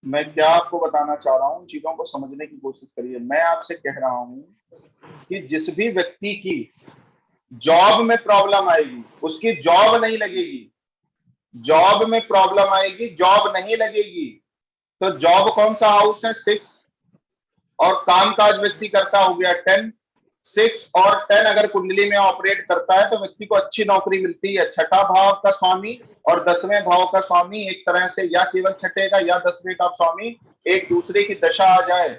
मैं क्या आपको बताना चाह रहा हूँ, चीजों को समझने की कोशिश करिए। मैं आपसे कह रहा हूँ कि जिस भी व्यक्ति की जॉब में प्रॉब्लम आएगी, उसकी जॉब नहीं लगेगी, जॉब में प्रॉब्लम आएगी, जॉब नहीं लगेगी, तो जॉब कौन सा हाउस है? 6। और कामकाज व्यक्ति करता हो गया 10। 6 और 10 अगर कुंडली में ऑपरेट करता है तो व्यक्ति को अच्छी नौकरी मिलती है। छठा भाव का स्वामी और 10वें भाव का स्वामी एक तरह से या केवल छठे का या 10वें का स्वामी एक दूसरे की दशा आ जाए,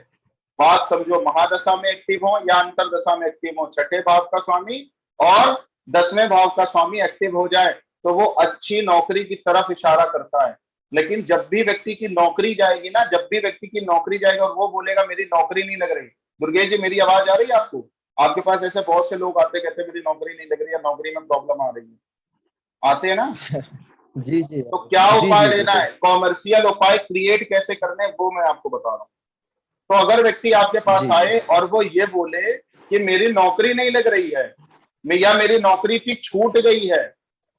बात समझो, महादशा में एक्टिव हो या अंतरदशा में एक्टिव हो, छठे भाव का स्वामी और 10वें भाव का स्वामी एक्टिव हो जाए तो वो अच्छी नौकरी की तरफ इशारा करता है। लेकिन जब भी व्यक्ति की नौकरी जाएगी ना, जब भी व्यक्ति की नौकरी जाएगा और वो बोलेगा मेरी नौकरी नहीं लग रही, दुर्गेश जी मेरी आवाज आ रही है आपको? आपके पास ऐसे बहुत से लोग आते कहते मेरी नौकरी नहीं लग रही है, नौकरी में प्रॉब्लम आ रही है, आते हैं ना? जी जी तो क्या जी उपाय जी लेना बिल्कुल। है, कॉमर्शियल उपाय क्रिएट कैसे करने हैं, वो मैं आपको बता रहा हूँ। तो अगर व्यक्ति आपके पास जी जी आए और वो ये बोले कि मेरी नौकरी नहीं लग रही है या मेरी नौकरी की छूट गई है,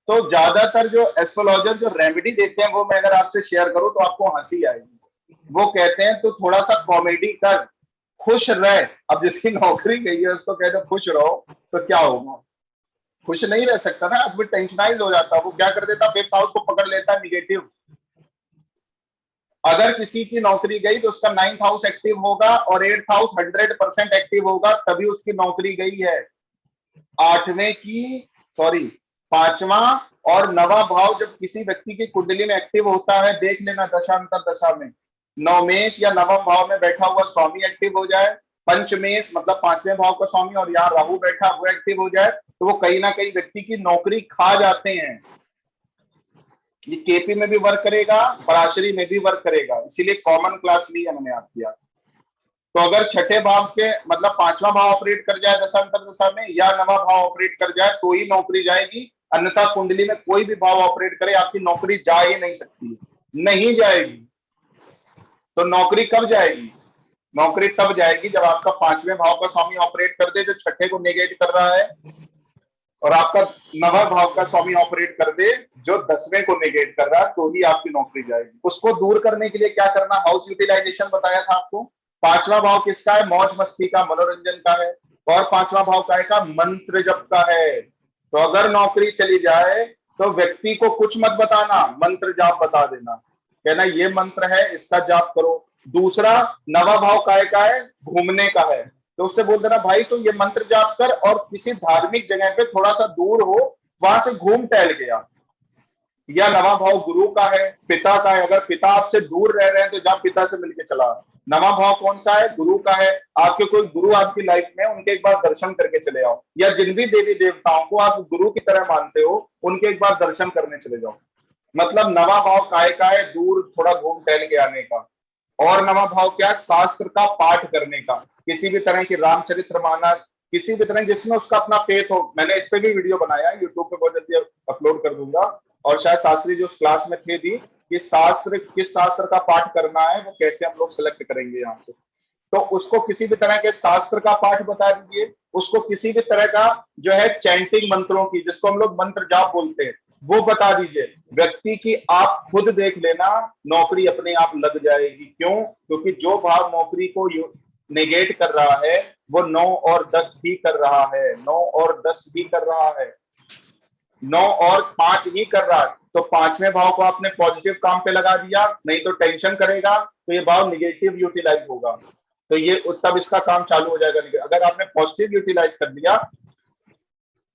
तो ज्यादातर जो एस्ट्रोलॉजर जो रेमेडी देते हैं वो मैं अगर आपसे शेयर करूं तो आपको हंसी आएगी। वो कहते हैं तो थोड़ा सा कॉमेडी कर, खुश रह। अब जिसकी नौकरी गई है उसको कहते खुश रहो, तो क्या होगा? खुश नहीं रह सकता ना, आदमी टेंशनाइज हो जाता है। वो क्या कर देता, 5th हाउस को पकड़ लेता है निगेटिव। अगर किसी की नौकरी गई तो उसका 9th हाउस एक्टिव होगा और 8th हाउस 100% एक्टिव होगा, तभी उसकी नौकरी गई है। 8वें की, सॉरी, 5वां और 9वां भाव जब किसी व्यक्ति की कुंडली में एक्टिव होता है, देख लेना दशांतर दशा में, नवमेश या 9वां भाव में बैठा हुआ स्वामी एक्टिव हो जाए, पंचमेश मतलब 5वें भाव का स्वामी और यहाँ राहु बैठा वो एक्टिव हो जाए, तो वो कहीं ना कहीं व्यक्ति की नौकरी खा जाते हैं। ये केपी में भी वर्क करेगा, पराशरी में भी वर्क करेगा, इसीलिए कॉमन क्लास लिया मैंने आपकी। तो अगर छठे भाव के मतलब 5वां भाव ऑपरेट कर जाए दशांतर दशा में या 9वां भाव ऑपरेट कर जाए तो ही नौकरी जाएगी, अन्यथा कुंडली में कोई भी भाव ऑपरेट करे आपकी नौकरी जा ही नहीं सकती, नहीं जाएगी। तो नौकरी कब जाएगी? नौकरी तब जाएगी जब आपका 5वें भाव का स्वामी ऑपरेट कर दे जो छठे को नेगेट कर रहा है, और आपका 9वां भाव का स्वामी ऑपरेट कर दे जो 10वें को नेगेट कर रहा है, तो ही आपकी नौकरी जाएगी। उसको दूर करने के लिए क्या करना, हाउस यूटिलाइजेशन बताया था आपको। 5वां भाव किसका है? मौज मस्ती का, मनोरंजन का है। और 5वां भाव का है, मंत्र जप का है। तो अगर नौकरी चली जाए तो व्यक्ति को कुछ मत बताना, मंत्र जाप बता देना, कहना ये मंत्र है इसका जाप करो। दूसरा, 9वां भाव काय का है? घूमने का है, तो उससे बोल देना भाई तो ये मंत्र जाप कर और किसी धार्मिक जगह पे थोड़ा सा दूर हो, वहां से घूम टहल गया। या 9वां भाव गुरु का है, पिता का है, अगर पिता आपसे दूर रह रहे हैं तो जा पिता से मिलके चला। 9वां भाव कौन सा है? गुरु का है, आपके कोई गुरु आपकी लाइफ में, उनके एक बार दर्शन करके चले आओ, या जिन भी देवी देवताओं को आप गुरु की तरह मानते हो उनके एक बार दर्शन करने चले जाओ। मतलब 9वां भाव काय का है? दूर थोड़ा घूम टहल के आने का। और 9वां भाव क्या? शास्त्र का पाठ करने का, किसी भी तरह की रामचरितमानस, किसी भी तरह जिसमें उसका अपना फेथ हो। मैंने इस पे भी वीडियो बनाया है, यूट्यूब पे बहुत जल्दी अपलोड कर दूंगा। और शायद शास्त्री जो उस क्लास में थे भी, कि शास्त्र, किस शास्त्र का पाठ करना है, वो कैसे हम लोग सिलेक्ट करेंगे यहाँ से। तो उसको किसी भी तरह के शास्त्र का पाठ बता दीजिए, उसको किसी भी तरह का जो है चैंटिंग मंत्रों की, जिसको हम लोग मंत्र जाप बोलते हैं, वो बता दीजिए। व्यक्ति की आप खुद देख लेना, नौकरी अपने आप लग जाएगी। क्यों? क्योंकि जो भाव नौकरी को नेगेट कर रहा है वो 9 और 10 ही कर रहा है, 9 और 10 ही कर रहा है, 9 और 5 ही कर रहा है। तो 5वें भाव को आपने पॉजिटिव काम पे लगा दिया, नहीं तो टेंशन करेगा, तो ये भाव निगेटिव यूटिलाइज होगा, तो ये तब इसका काम चालू हो जाएगा। अगर आपने पॉजिटिव यूटिलाइज कर दिया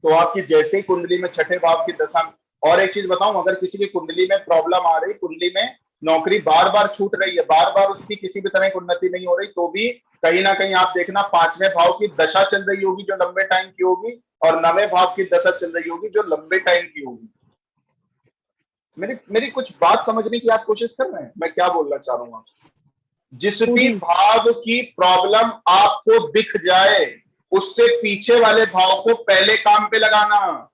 तो आपकी जैसे ही कुंडली में छठे भाव की दशा। और एक चीज बताऊं, अगर किसी की कुंडली में प्रॉब्लम आ रही, कुंडली में नौकरी बार बार छूट रही है, बार बार उसकी किसी भी तरह की उन्नति नहीं हो रही, तो भी कहीं ना कहीं आप देखना 5वें भाव की दशा चल रही होगी जो लंबे टाइम की होगी, और 9वें भाव की दशा चल रही होगी जो लंबे टाइम की होगी। मेरी कुछ बात समझने की आप कोशिश कर रहे हैं, मैं क्या बोलना चाह रहा हूं आपसे? जिस भी भाव की प्रॉब्लम आपको दिख जाए उससे पीछे वाले भाव को पहले काम पे लगाना,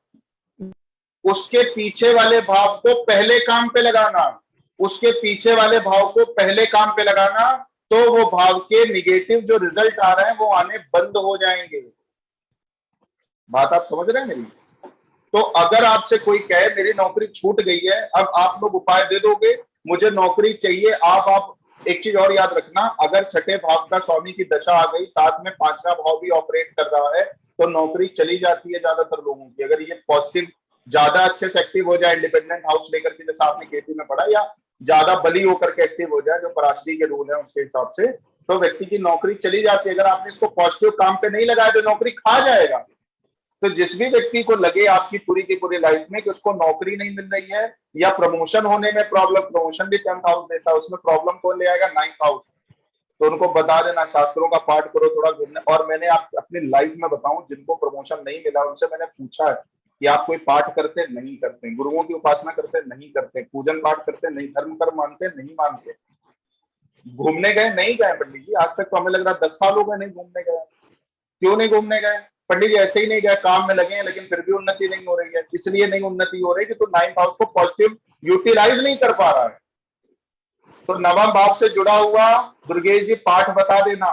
उसके पीछे वाले भाव को पहले काम पे लगाना, उसके पीछे वाले भाव को पहले काम पे लगाना, तो वो भाव के निगेटिव जो रिजल्ट आ रहे हैं वो आने बंद हो जाएंगे। बात आप समझ रहे हैं मेरी? तो अगर आपसे कोई कहे मेरी नौकरी छूट गई है, अब आप लोग उपाय दे दोगे, मुझे नौकरी चाहिए, आप एक चीज और याद रखना, अगर छठे भाव का स्वामी की दशा आ गई, साथ में पांचवा भाव भी ऑपरेट कर रहा है, तो नौकरी चली जाती है ज्यादातर लोगों की। अगर ये पॉजिटिव ज्यादा अच्छे से एक्टिव हो जाए, इंडिपेंडेंट हाउस लेकर के, जैसा आपने केपी में पढ़ा, या ज्यादा बली होकर के एक्टिव हो जाए, जो पराशरी के रूल है उसके हिसाब से, तो व्यक्ति की नौकरी चली जाती है। अगर आपने इसको पॉजिटिव काम पे नहीं लगाया तो नौकरी खा जाएगा। तो जिस भी व्यक्ति को लगे आपकी पूरी की पूरी लाइफ में कि उसको नौकरी नहीं मिल रही है या प्रमोशन होने में प्रॉब्लम, प्रमोशन भी 10th हाउस देता है, उसमें प्रॉब्लम कौन ले आएगा? 9th house. तो उनको बता देना, शास्त्रों का पाठ करो, थोड़ा घूमने। और मैंने आप अपनी लाइफ में बताऊं, जिनको प्रमोशन नहीं मिला उनसे मैंने पूछा है कि आप कोई पाठ करते? नहीं करते। गुरुओं की उपासना करते? नहीं करते। पूजन पाठ करते? नहीं। धर्म कर्म मानते? नहीं मानते। घूमने गए? नहीं गए पंडित जी। आज तक तो हमें लग रहा 10 साल हो गए नहीं घूमने गए। क्यों नहीं घूमने गए पंडित जी? ऐसे ही नहीं गए, काम में लगे हैं, लेकिन फिर भी उन्नति नहीं हो रही है। इसलिए नहीं उन्नति हो रही कि तो 9th हाउस को पॉजिटिव यूटिलाइज नहीं कर पा रहा है। तो नवम भाव से जुड़ा हुआ दुर्गेश जी पाठ बता देना,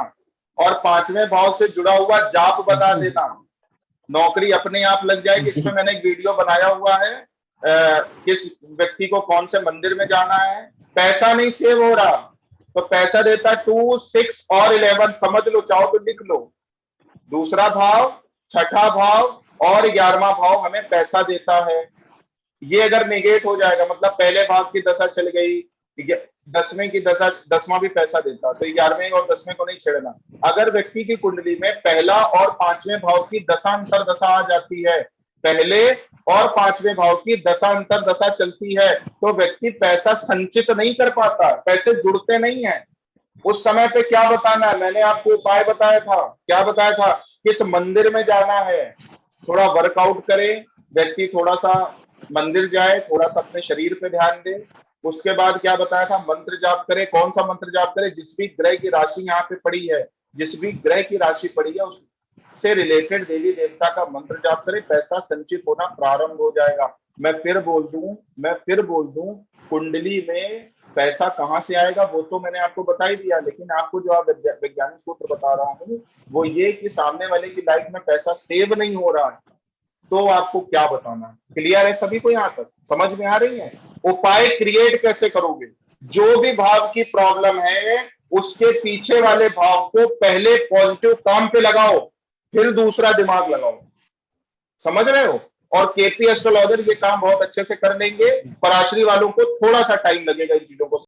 और 5वें भाव से जुड़ा हुआ जाप बता देना, नौकरी अपने आप लग जाएगी। इसमें मैंने एक वीडियो बनाया हुआ है, किस व्यक्ति को कौन से मंदिर में जाना है। पैसा नहीं सेव हो रहा तो पैसा देता 2, 6 और 11, समझ लो, चाहो तो लिख लो। दूसरा भाव, छठा भाव और 11वां भाव हमें पैसा देता है। ये अगर निगेट हो जाएगा, मतलब पहले भाव की दशा चल गई, 10वें की दशा, 10वां भी पैसा देता, तो 11वें और 10वें को नहीं छेड़ना। अगर व्यक्ति की कुंडली में पहला और 5वें भाव की दशा अंतर दशा आ जाती है, पहले और 5वें भाव की दशा अंतर दशा चलती है, तो व्यक्ति पैसा संचित नहीं कर पाता, पैसे जुड़ते नहीं है। उस समय पे क्या बताना है? मैंने आपको उपाय बताया था। क्या बताया था? किस मंदिर में जाना है, थोड़ा वर्कआउट करे व्यक्ति, थोड़ा सा मंदिर जाए, थोड़ा सा अपने शरीर पे ध्यान दे। उसके बाद क्या बताया था? मंत्र जाप करे। कौन सा मंत्र जाप करे? जिस भी ग्रह की राशि यहाँ पे पड़ी है, जिस भी ग्रह की राशि पड़ी है उससे रिलेटेड देवी देवता का मंत्र जाप करे, पैसा संचित होना प्रारंभ हो जाएगा। मैं फिर बोल दूं, कुंडली में पैसा कहां से आएगा वो तो मैंने आपको बता ही दिया, लेकिन आपको जो आप वैज्ञानिक सूत्र बता रहा हूँ वो ये कि सामने वाले की लाइफ में पैसा सेव नहीं हो रहा है, तो आपको क्या बताना है? क्लियर है सभी को? यहाँ तक समझ में आ रही है? उपाय क्रिएट कैसे करोगे? जो भी भाव की प्रॉब्लम है उसके पीछे वाले भाव को पहले पॉजिटिव काम पे लगाओ, फिर दूसरा दिमाग लगाओ। समझ रहे हो? और केपी एस्ट्रोलॉजर ये काम बहुत अच्छे से कर लेंगे। पराशरी वालों को थोड़ा सा टाइम लगेगा इन चीजों को